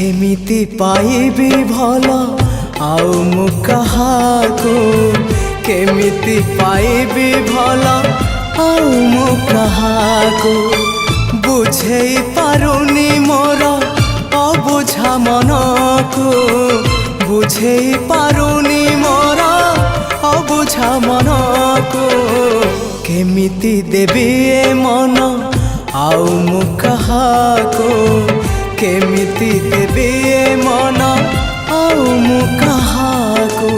केमिति पाइबी भल आउ मु कहाको केमिति पाइबी भल आउ मु कहाको बुझेई पारुनी मोर अबुझा मनको बुझेई पारुनी मोर अबुझा मनको केमिति देबी ए मन आउ मु कहाको केमिति देबी ए मन आउ मु कहाको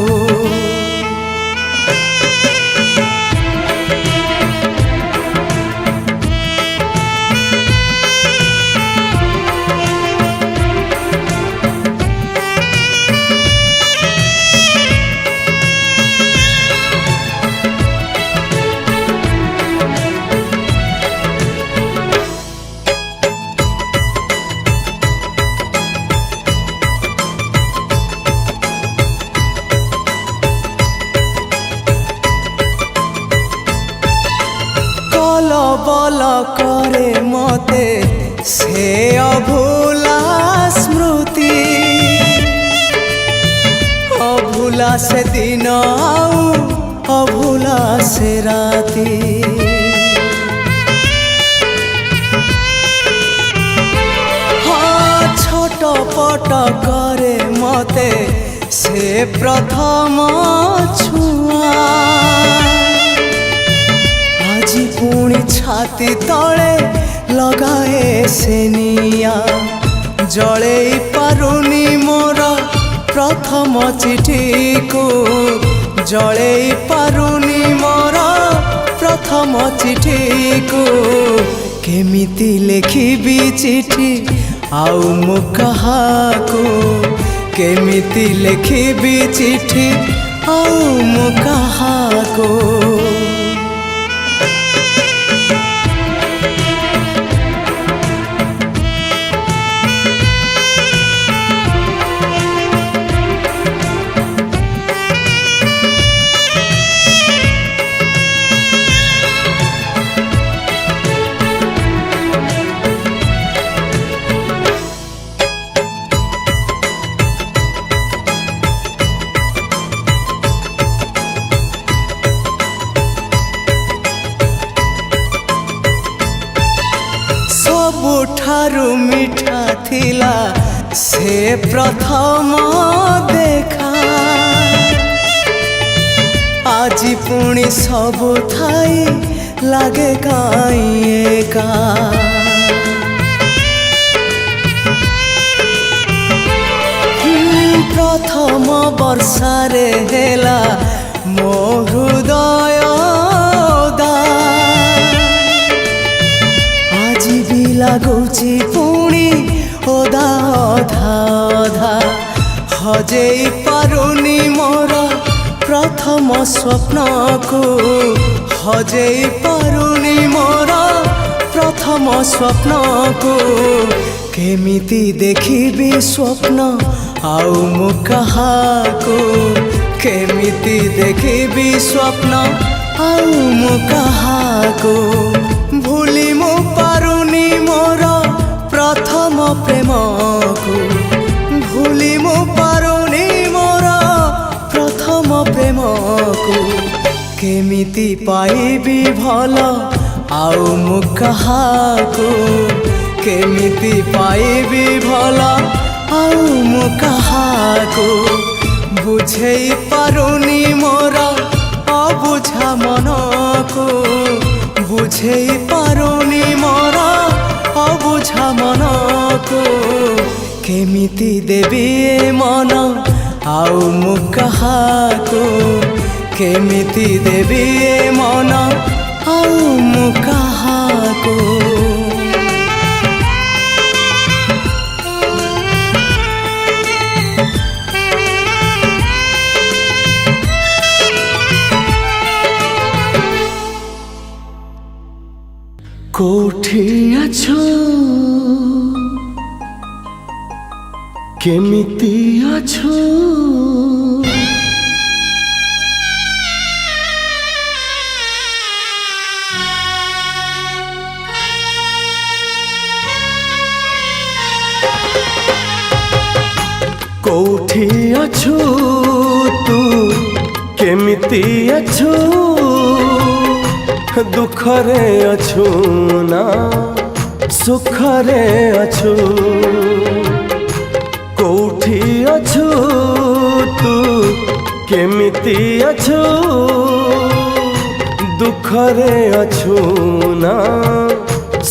बल करे मते से अभूला स्मृति अभूला से दिन आउ अभूला से राती हाँ छोट पट करे मते से प्रथम छुआ पुणी छाती तले लगाए से निया जले पारुनी मोर प्रथम चिठी को जले पारुनी मोर प्रथम चिठी को केमिति लिखिबी चिठी आउ मु कहाको केमिति लिखिबी चिठी आउ मु कहाको सबुठारु मीठा थिला से प्रथम देखा आजी पुणी सबु थाई लागे काई एका प्रथम वर्षारे हेला मो हृदय लगुची पुणी ओदा अधा अधा हजेई पारुनी मोर प्रथम स्वप्न को हजेई पारुनी मोर प्रथम स्वप्न को केमिति देखिबी स्वप्न आउ मु कहाको केमिति देखिबी स्वप्न आउ मु कहाको भूली मु पारुनी मोर प्रथम प्रेम को भूली मु पारुनी मोर प्रथम प्रेम को केमिति पाइबी भल आउ मु कहाको केमिति पाइबी भल आउ मु कहाको बुझेई पारुनी मोर अबुझा मनको बुझेई पारुनी मोर अबुझा मनको केमिति देबी ए मन आउ मु कहाको केमिति देबी ए मन आउ मु कहाको कोठी अछो केमिति अछो कोठी अछु तू केमिति अछु दुखरे अछु ना सुखरे अछु कोठी अछु तू केमिति अछु दुखरे अछु ना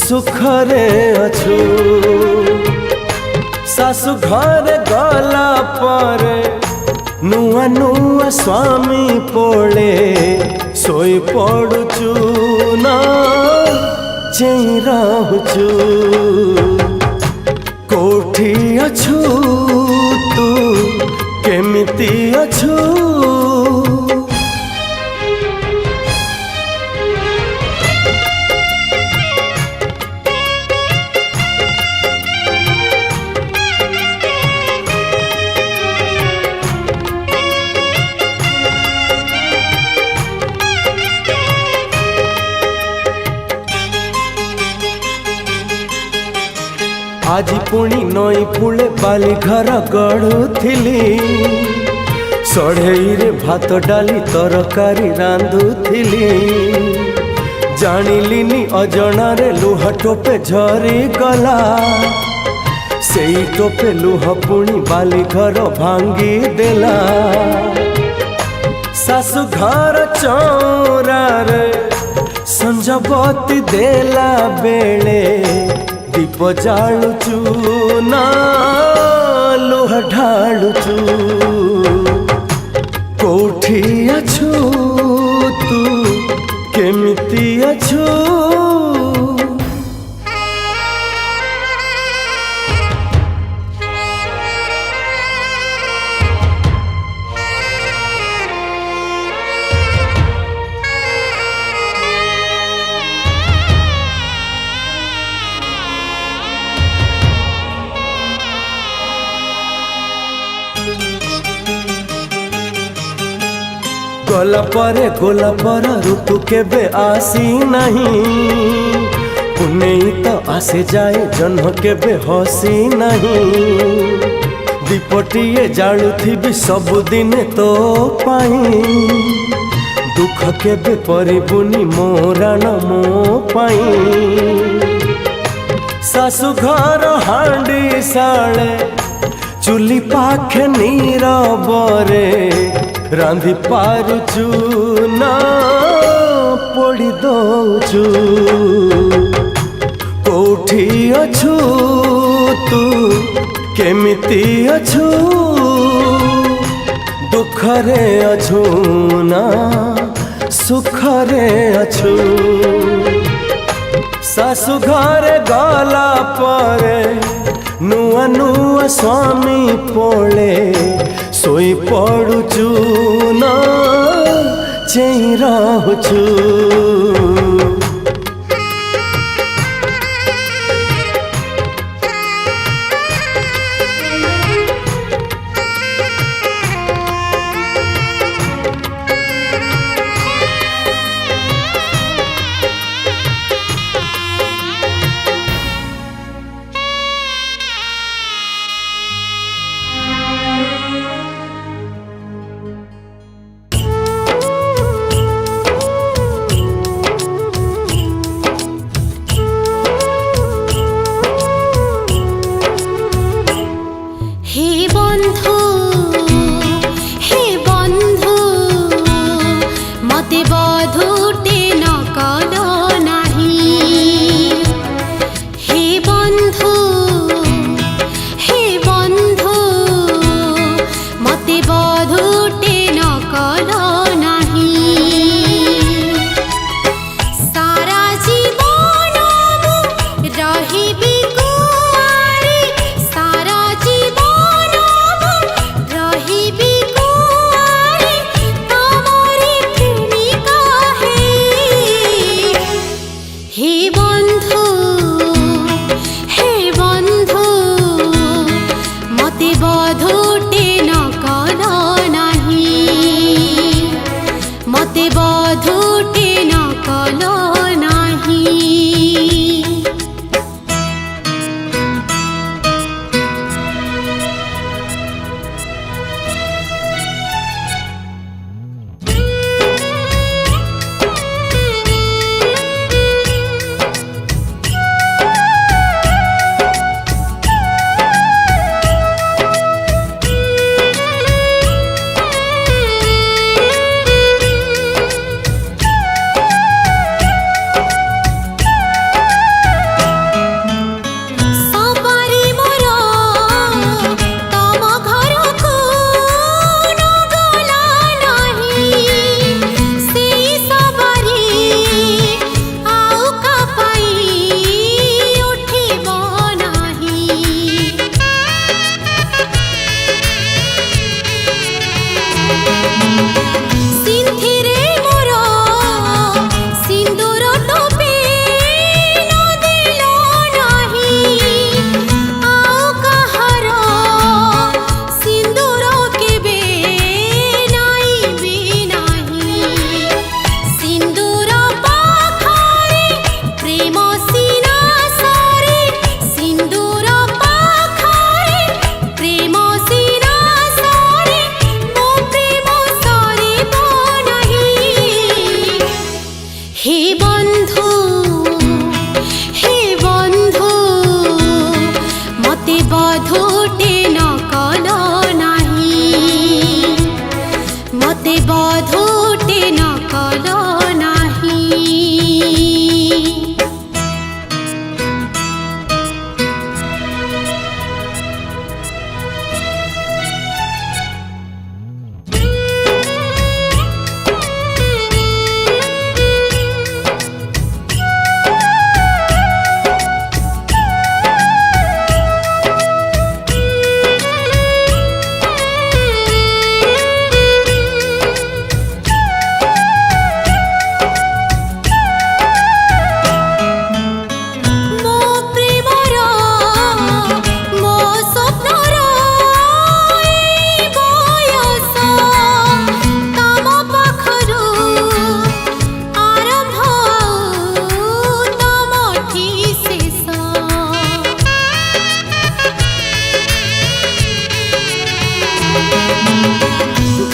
सुखरे अछु सासु घर गला पर नुआ नुआ स्वामी पोले सोई पड़ुचु ना चेई रहूचु कोठी अछु तू केमिति अछु आज पुणी नई कूले बाली घर गढ़ुथिली सढ़ई रे भात डाली तरकारी रांधुथिली जानिलिनी अजणा रे लुह टोपे झरी गला सेई टोपे लुह पुणी बाली घर भांगी देला सासु घर चौरा रे संजबती देला बेले दीप जालुचु ना लोह ढालुचु कोठी अछु तू केमिति अछु गोला पर ऋतु केबे आसी नहीं पुनेई तो आसे जाए जन्म केबे हसी नहीं दीपटिए जालुथिबी सबुदिन तो पाई दुख केबे परिबुनी मोरान मो पाई सासु घर हांडी साले चुली पाखे नीरबरे रांधि पारुचु ना पोड़ी दौचु कोठी अछु तू केमिति अछु दुखरे अछु ना सुखरे अछु सासु घरे गला परे नुआ नुआ स्वामी पोले सोई पड़ुचु ना चेई रहूचु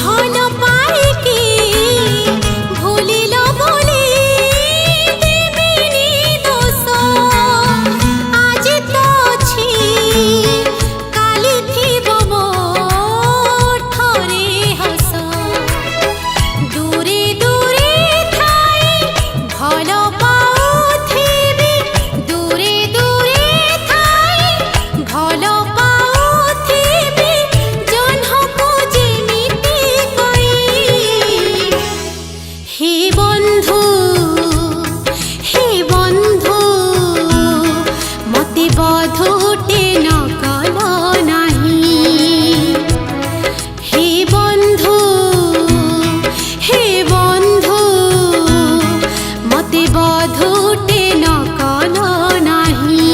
ଭଲ ପାଇକି ଭୁଲିଲ ବୋଲି ଦେବିନି ଦୋଷ ଆଜି ତ ଅଛି କାଲି ଥିବ ମୋ ଠରେ ହସ ଦୂରେ ଦୂରେ ଥାଇ ଭଲ ପାଉଥିବି ଦୂରେ ଦୂରେ ଥାଇ ଭଲ ପାଉଥିବି ଜହ୍ନକୁ ଯେମିତି କଇ ହେ ବନ୍ଧୁ ମତେ ବଧୁଟେ ନ କଲ ନାହିଁ ହେ ବନ୍ଧୁ ମତେ ବଧୁଟେ ନ କଲ ନାହିଁ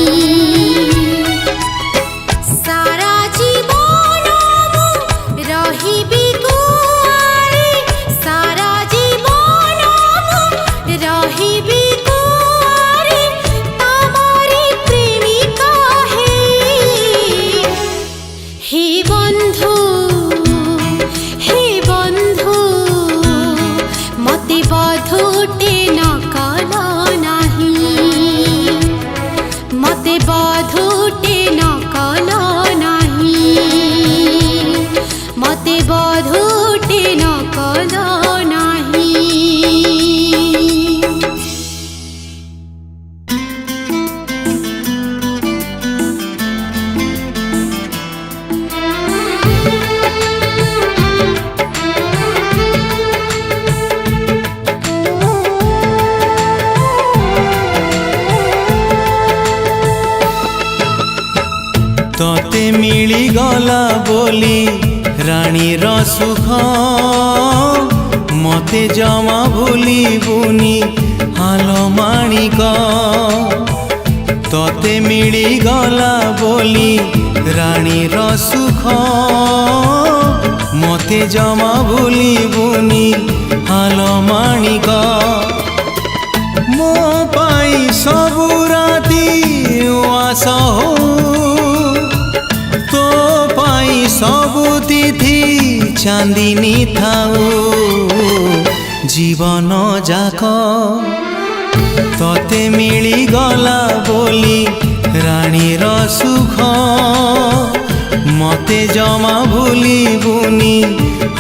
ସାରା ଜୀବନ ମୁଁ ରହିବି କୁଆଡ଼େ ସାରା ଜୀବନ ମୁଁ ରହିବି କୁଆଡ଼େ ତମରି ପ୍ରେମିକା ହେ ବନ୍ଧୁ ମତେ ବଧୁଟେ ନ କଲ ନାହିଁ ମତେ ବଧୁଟେ ନ କଲ ନାହିଁ ମତେ ବଧୁଟେ ନ କଲ ନାହିଁ तोते मिली गला बोली रानीर सुख मते जमा भूली बुनी हाल माणिक तोते मिली गला बोली रानीर सुख मते जमा भूली बुनी हाल माणिक मो पाई सबु राती उआस हो तो पाई सबु तिथि चांदिनी थाऊ जीवन जाक तोते मिली गला बोली रानीर सुख मते जमा भूली बुनी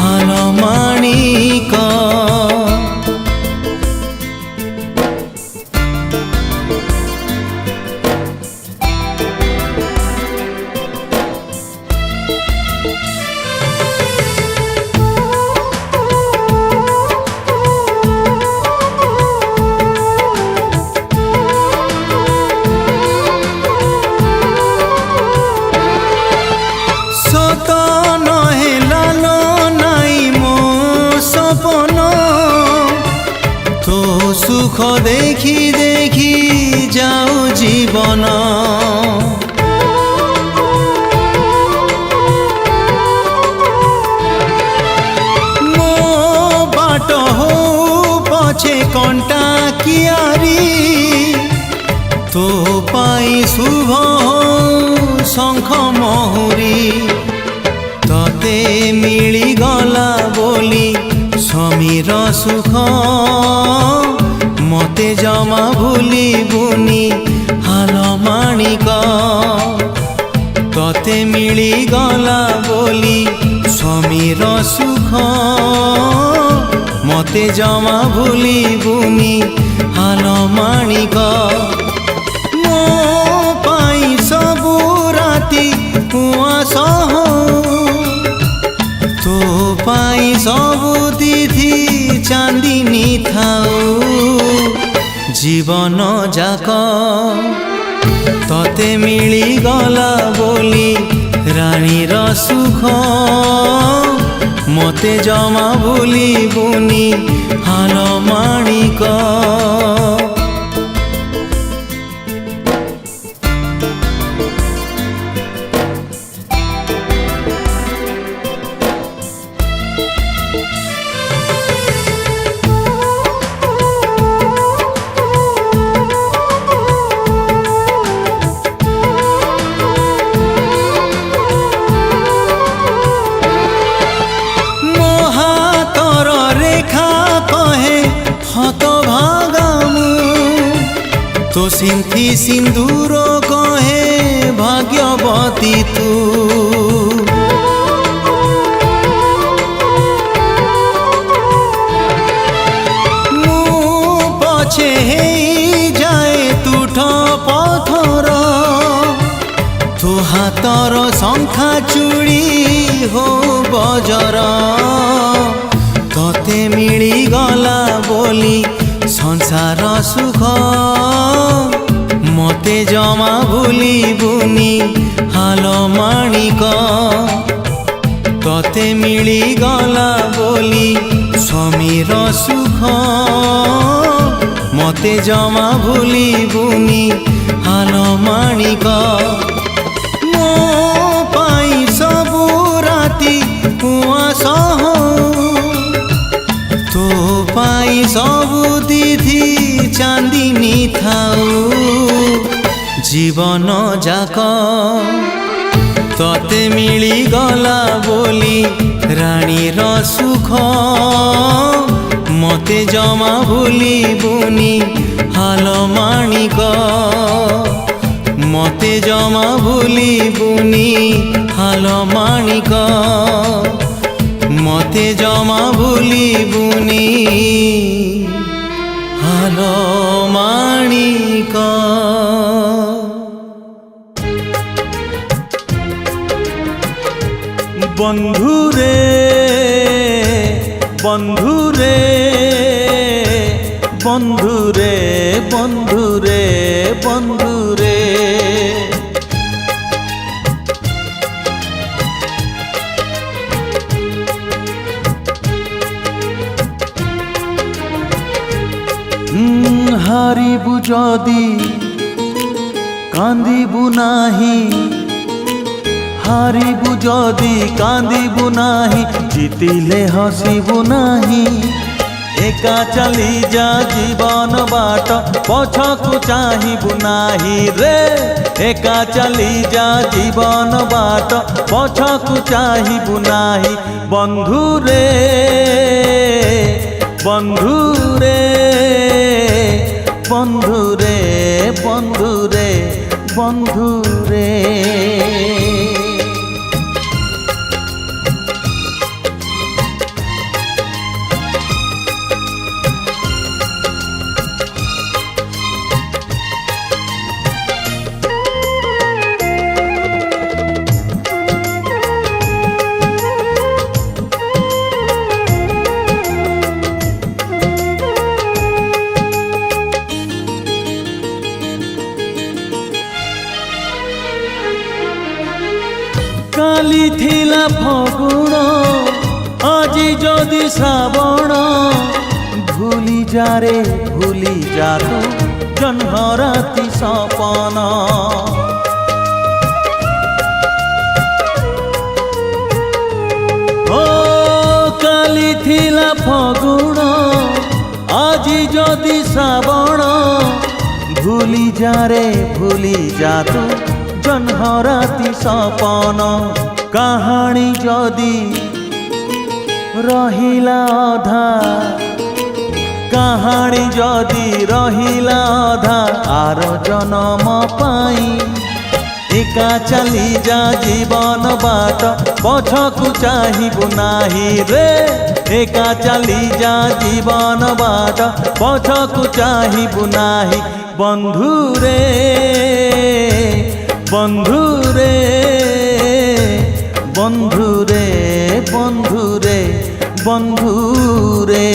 हाल माणिक सुख देखी देखी जाऊ जीवन मो बाट हो पछे कंटा कियारी तो पाई शुभ शंख महुरी तते मिली गला बोली समीर सुख मते जमा भूली बुनी हाल माणिक तते मिली गला बोली समीर सुख मते जमा भूली बुनी हाल माणिक मो पाई सबु राती उआस हो तो पाई सबु तिथि चांदिनी थाऊ जीवन जाक तते मिली गला बोली रानीर सुख मते जमा भूली बुनी हाल माणिक सिंथी सिंदूर कहे भाग्यवती तू मु पछे जाए तुठ पथर तु हातर शंखा चूड़ी हो बजर तते मिली गला बोली संसार सुख मते जमा भूलिबुनी हाल माणिक तते मिली गला बोली स्वामीर सुख मते जमा भूलिबुनी हाल माणिक मो पाई सबु राती उआस तो पाई सबु दीदी चांदिनी थाऊ जीवन जाक तते मिली गला बोली रानीर सुख मते जमा भूलिबुनी हाल माणिक मते जमा भूलिबुनी हाल माणिक मते जमा भूलिबुनी हाल माणिक बंधुरे बंधुरे बंधुरे बंधुरे बंधुरे हारिबु जदि कांदिबु नाही हारिबु जदि कांदिबु नाही जीतिले हसिबु नाही एका चली जा जीवन बाट पछकु चाहिबु नाही रे एका चली जा जीवन बाट पछकु चाहिबु नाही बंधुरे बंधुरे बंधुरे बंधुरे बंधुरे काली थिला फगुण আজি যদি শ্রাবণ ভুলি যারে ভুলি যা তো জন্ম রাতি সপন ও কালি থিলা ফগুণ আজি যদি শ্রাবণ ভুলি যারে ভুলি যা তো জন্ম রাতি সপন কাহানি যদি রহিলা অধা কাহানি যদি রহিলা অধা আর জনম পাই একা চালি যা জীবন বাট পছকু চাহিবু নাহি রে একা চালি যা জীবন বাট পছকু চাহিবু নাহি বন্ধুরে বন্ধুরে বন্ধুরে বন্ধুরে বন্ধুরে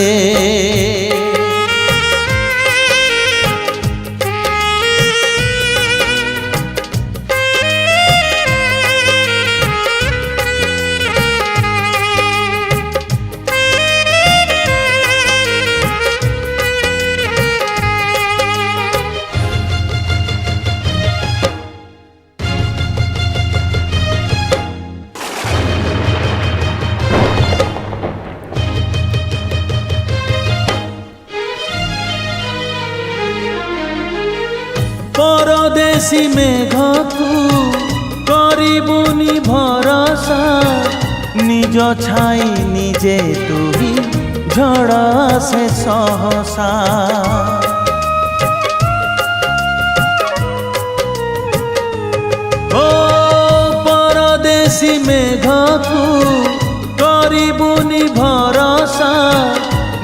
परदेशी मेघकु करिबुनी भरोसा निज छाई निजे तुही झड़ से सहसा ବେଶୀ ମେଘକୁ କରିବୁନି ଭରସା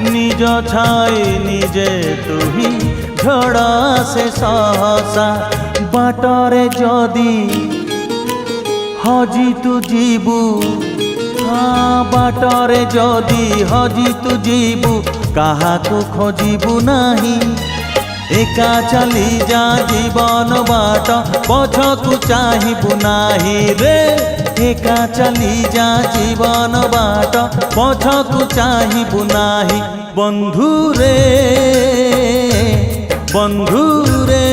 ନିଜ ଛାଇ ନିଜେ ତୁହି ଝଡ଼ ଆସେ ସହସା ବାଟରେ ଯଦି ହଜି ତୁ ଯିବୁ ବାଟରେ ଯଦି ହଜି ତୁ ଯିବୁ କାହାକୁ ଖୋଜିବୁ ନାହିଁ ଏକା ଚାଲି ଯା ଜୀବନ ବାଟ ପଛକୁ ଚାହିଁବୁ ନାହିଁ ରେ ଏକା ଚାଲି ଯା ଜୀବନ ବାଟ ପଛକୁ ଚାହିଁବୁ ନାହିଁ ବନ୍ଧୁରେ ବନ୍ଧୁରେ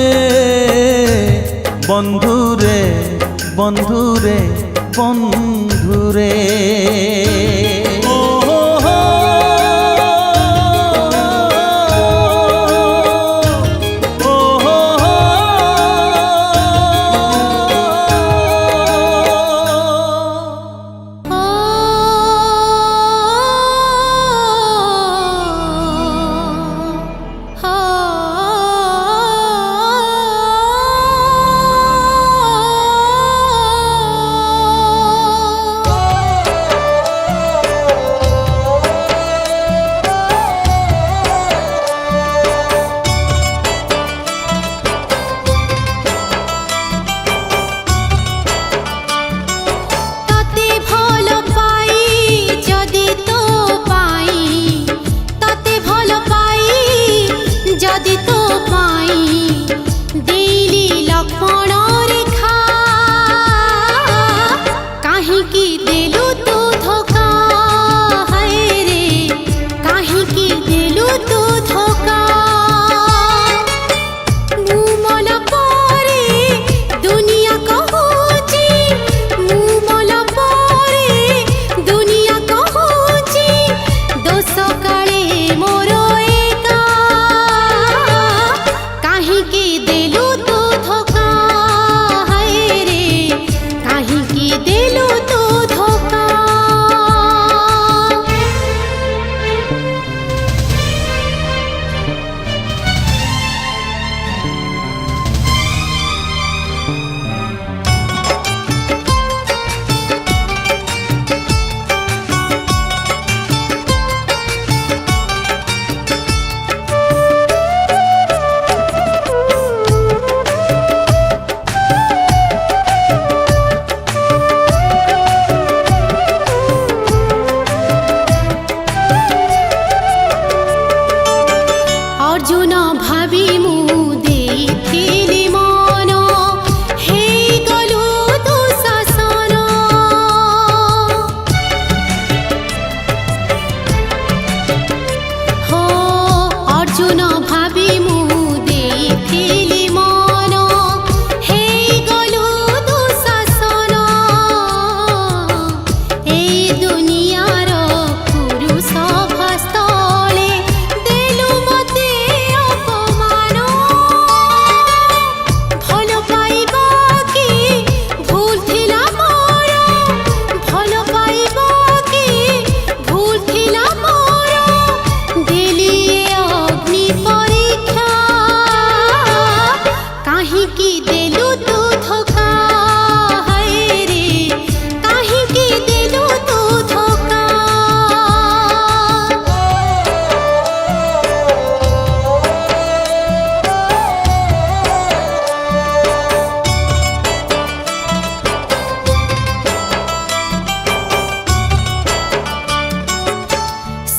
ବନ୍ଧୁରେ ବନ୍ଧୁରେ বন্ধুরে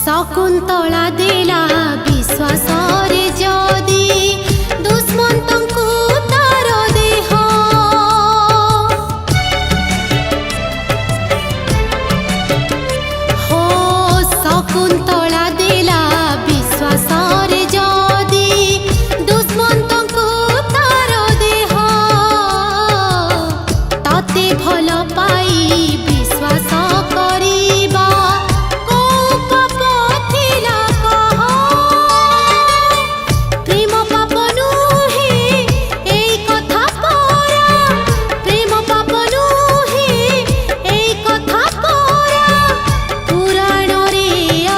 ଶକୁନ୍ତଳା ଦେଲା ବିଶ୍ୱାସରେ ଯଦି ଦୁଷ୍ମନ୍ତଙ୍କୁ ତାର ଦେହ ହୋ ଶକୁନ୍ତଳା ଦେଲା ବିଶ୍ୱାସରେ ଯଦି ଦୁଷ୍ମନ୍ତଙ୍କୁ ତାର ଦେହ ତତେ ଭଲ ପାଇ ବିଶ୍ୱାସ କରିବା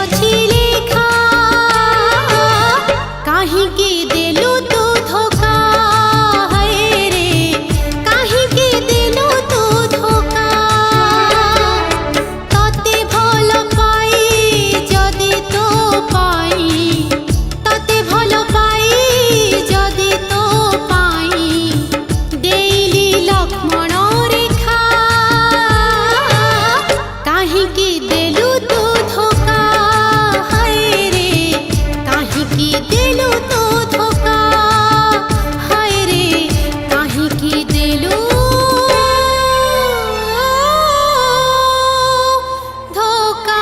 ଅଛି काहिकी देलु तू धोखा हाय रे काहिकी देलु तू धोखा हाय रे काहिकी देलु धोखा।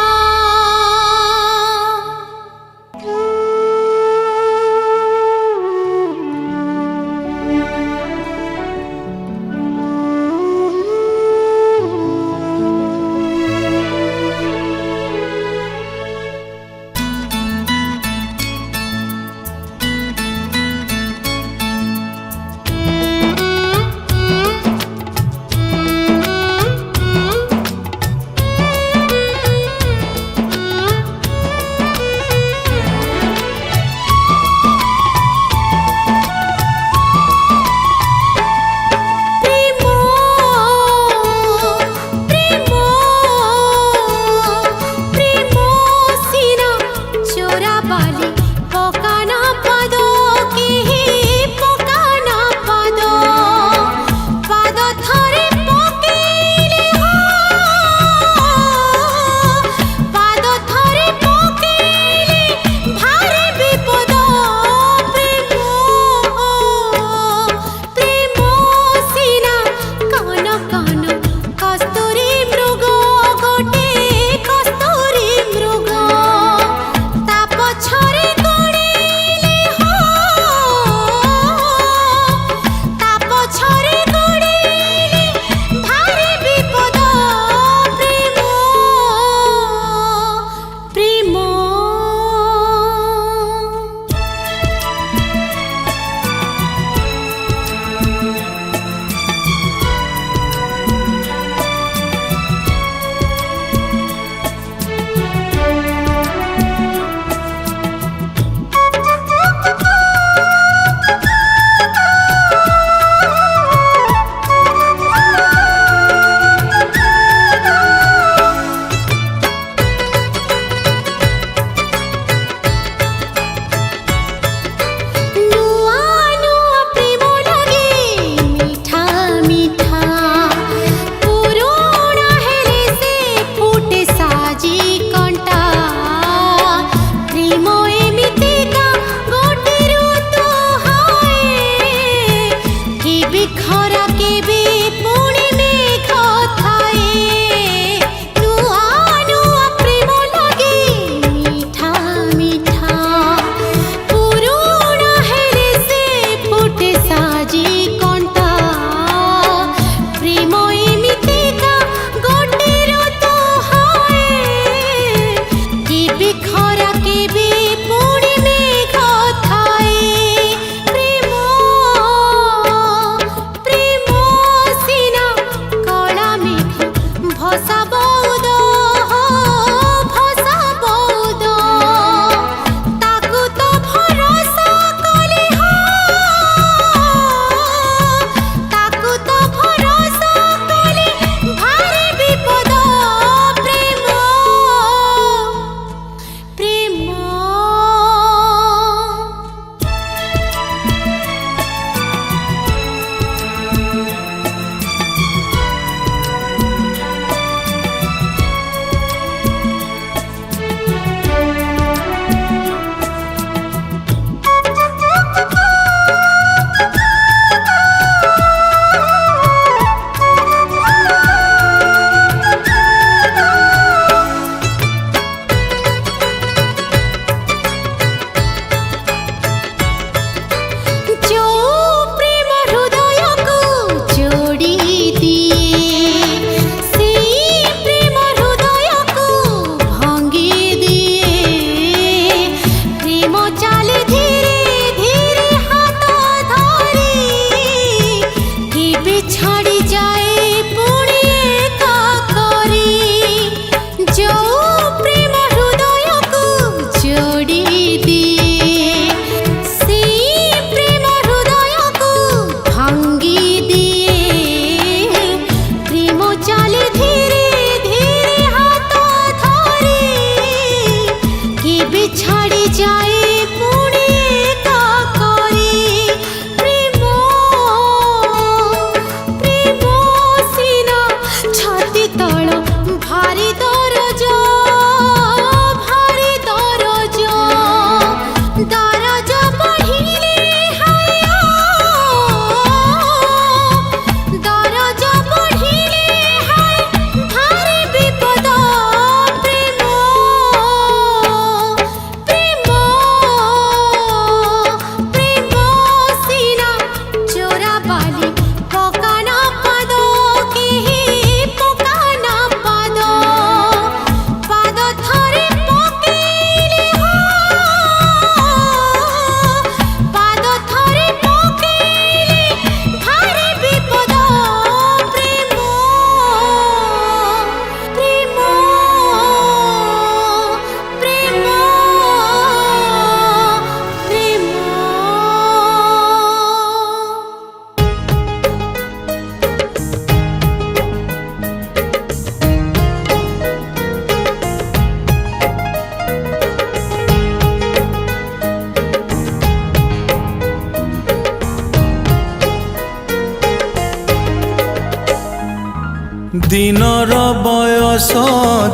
দিনর বয়স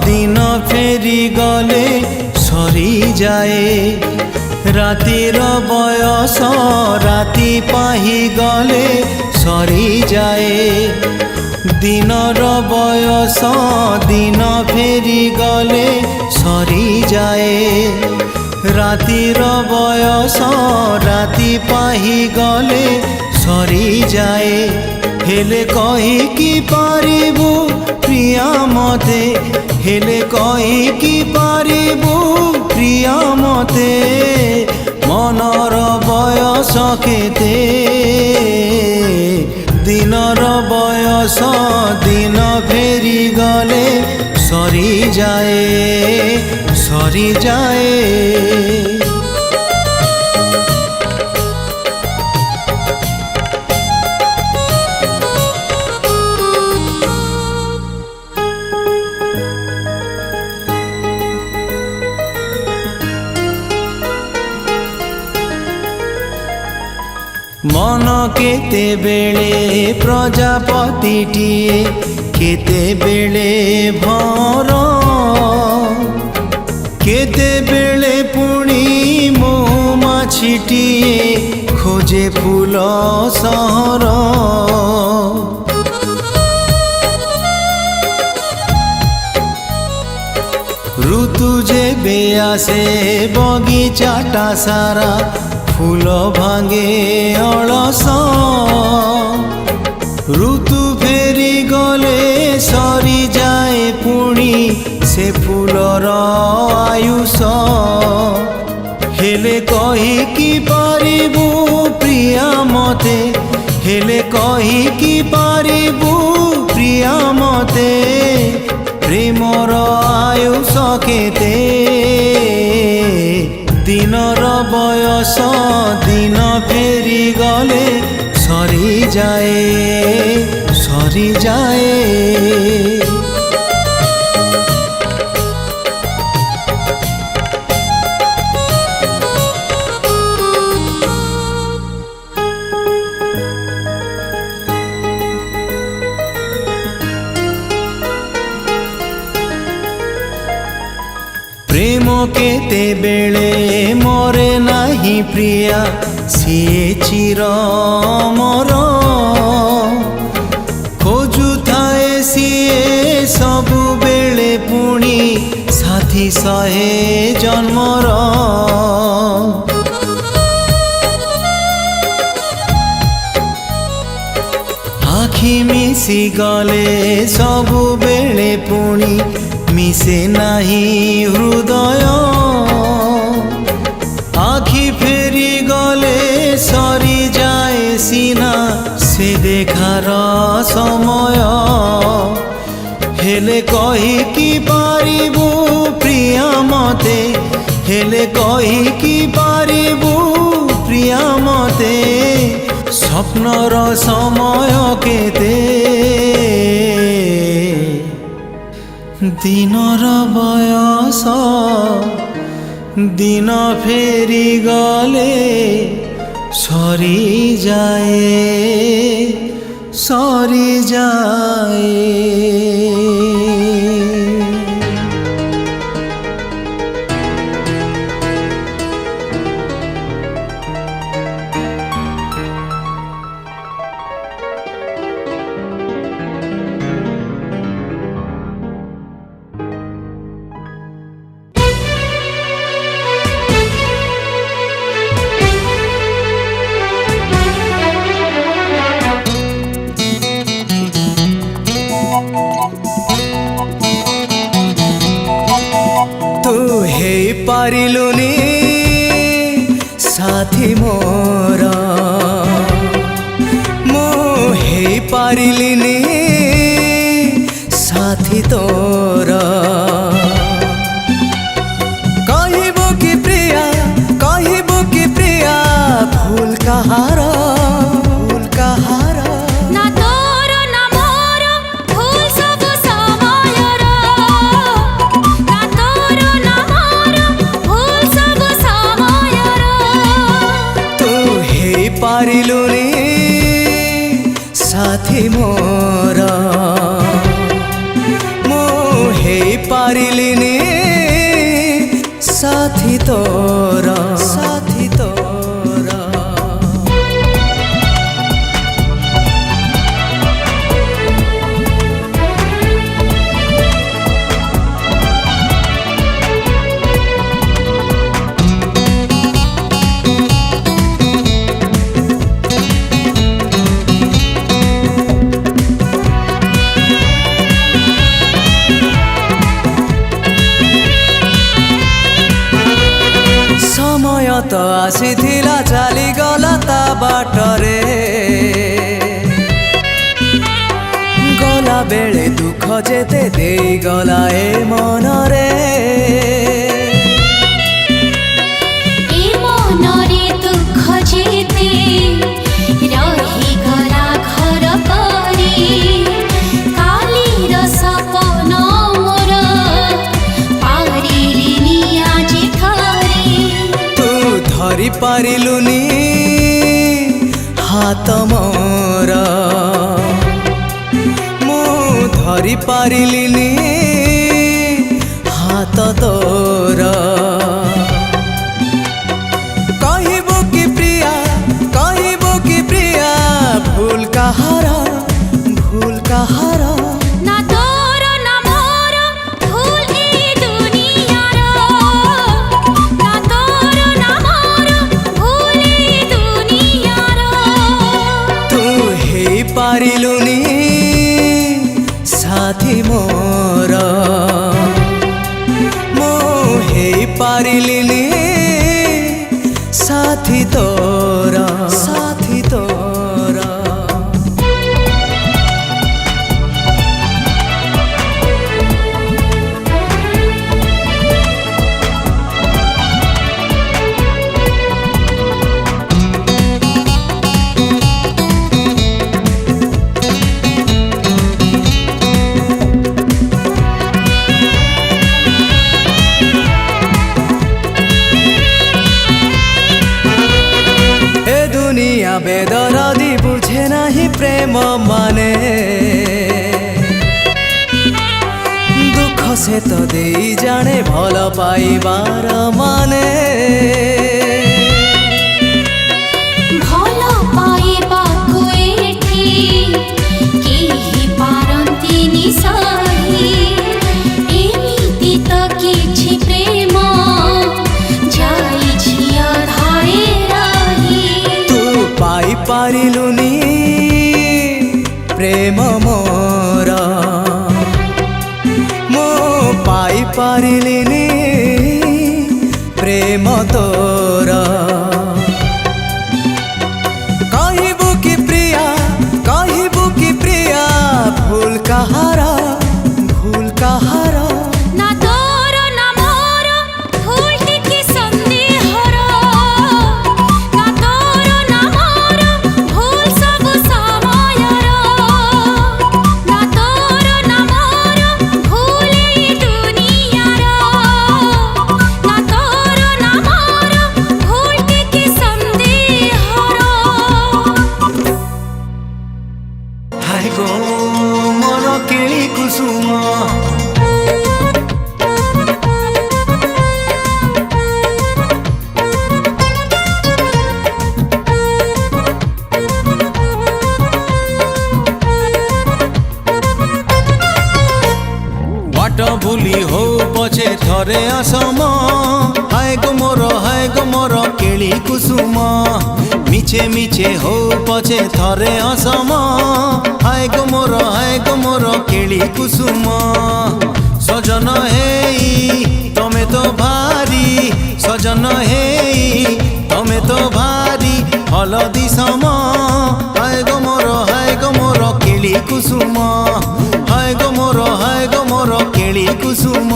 দিন ফেরি গলে সরি যায়, রাতির বয়স রাতি পাহি গলে সরি যায়। দিনর বয়স দিন ফেরি গলে সরি যায়, রাতির বয়স রাতি পাহি গলে সরি যায়। হেলে কহিকি পারিবু প্রিয়া মতে, হেলে কহিকি পারিবু প্রিয়া মতে, মনর বয়স কেতে। দিনর বয়স দিন ফেরি গলে সরি যায়, সরি যায়। मन केते बेले प्रजापतिटिए, केते बेले भर, केते बेले पुणी मौमाछिटिए खोजे फूल सहर। ऋतु जेबे आसे बगीचाटा सारा फूल भांगे अलस, ऋतु फेरी गले सरी जाए पुणी से फूलर आयुष। हेले कहिकी पारिबु प्रिया मते, हेले कहिकी पारिबु प्रिया मते, प्रेमर आयुष केते। दिनर बयस दिन फेरी गले सरी जाए, सरी जाए। प्रेम केते बेले मरे नाही प्रिया, सिए चिर मर। खोजु थाए सिए सबु बेले पुणी साथी सहे जन्मर। आखि मिसी गले सबु बेले पुणी मिसे नाही हृदय। आखि फेरी गले सरी जाए सीना से देखार समय। हेले कहिकी पारिबु प्रिया मते, हेले कहिकी पारिबु प्रिया मते, स्वप्नर समय केते। दिनर बयस दिन फेरी गले सरी जाए, सरी जाए। पारिलुनी साथी मोर, मो हे पारिलिनी साथी तोर। कहिबो कि प्रिया, कहिबो कि प्रिया, फूल कहार, फूल कहार। ना तोर ना मोर फूल सब समयर, ना तोर ना मोर फूल सब समयर। तू हे पारिलुनी साथी मोर, पारिलिनी साथी तोरा साथी तोरा समय तो आसीथिला चाली गला ता बाटरे गला बेले दुख जेते देई गला ए मनरे ए मनरे दुख जेते रही गला घर परे कालीर सपन मोर पारिलिनी आजि थरे तू धरी पारिलुनी हाथ मोर मु धरी पारिलिनी हाथ तोर कहबो कि प्रिया भूल कहारा ना तोर ना मोर भूल ए दुनियार ना तोर ना मोर भूल ए दुनियार तू हे पारिलुनी साथी मोर मो हे पारिलिनी साथी तोरा साथी तोरा ए दुनिया बेदरदी बुझे नाही प्रेम माने दुख से तो देई जाने भल पाइबार माने भल पाइबाकु एठी केही पारन्तिनि सही एमिति त किछि प्रेम जाइ झिया धाए रही तू पाई पारिलुनी प्रेम मोर मो पाई पारिलिनी प्रेम तोरा कहबो कि प्रिया भूल कहारा ना तोर ना मोर भूल टिकी सन्देहर ना तोर ना मोर भूल सब समयर ना तोर ना मोर भूल ए दुनियार ना तोर ना मोर भूल टिकी सन्देहर हाय गो मोर केली कुसुम बाट भूली हो पछे थरे आसम हाय गो मोर केली कुसुम मिछे मिछे हो पछे थरे आसम हाय गो मोर केली कुसुम सजन हेई तमे तो भारी सजन हेई तमे तो भारी हलदी सम हाय गो मोर केली कुसुम हाय गो मोर केली कुसुम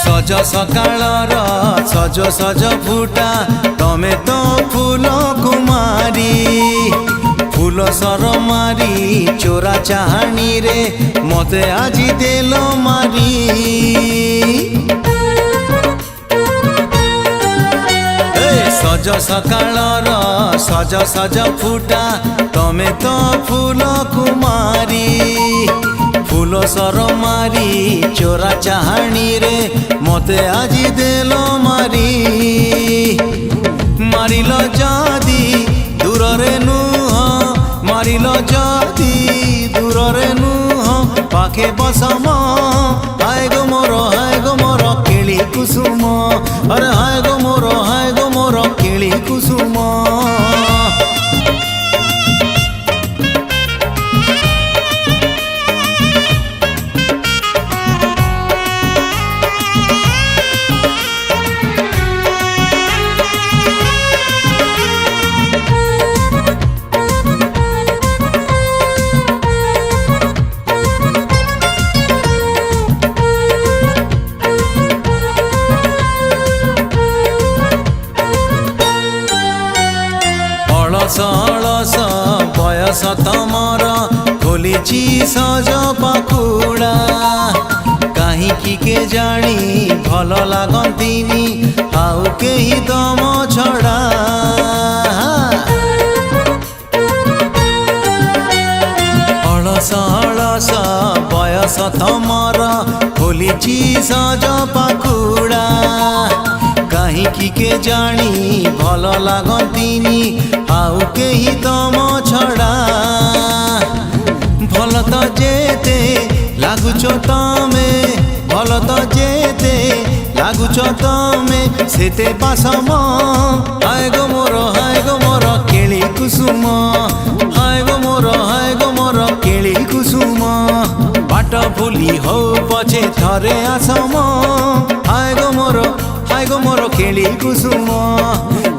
सज सकाळर सज सज फुटा तमे तो फूल कुमारी फूल सर मारी चोरा चाहाणी रे मते आजी देल मारी सज सकाळर सज सज फुटा तमे तो फूल कुमारी फूल सर मारी चोरा चाहाणी रे मते आजी देल मारी मारिल जदी दूर रे नुह मारिल जदी दूर रे नुह पाखे बसम हाय गो मोर केली कुसुम अरे हाय गो मोर केली कुसुम अलस बयस तमर खोलिची सज पाखुड़ा कहीं के जानी भल लागंतीनी आउ केही दम छड़ा अलस अलस बयस तमर खोलिची सज पाखुड़ा कहीं के जानी भल लागंतीनी आउ केही दम छड़ा भल तो जेते लागुच तमे भल तो जेते लागुच तमे सेते पासम हाय गो मोर केली कुसुम हाय गो मोर केली कुसुम बाट भूली हो पछे थरे आसम हाय गो मोर केली कुसुम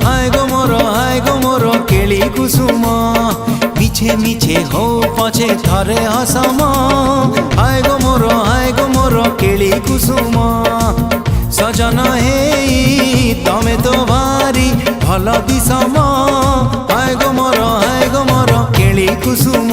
हाय गो मोर केली कुसुम मिछे मिछे हो पछे थरे हसम हाय गो मोर केली कुसुम सजन हे तमे तो भारी भल दिसम हाय गो मोर केली कुसुम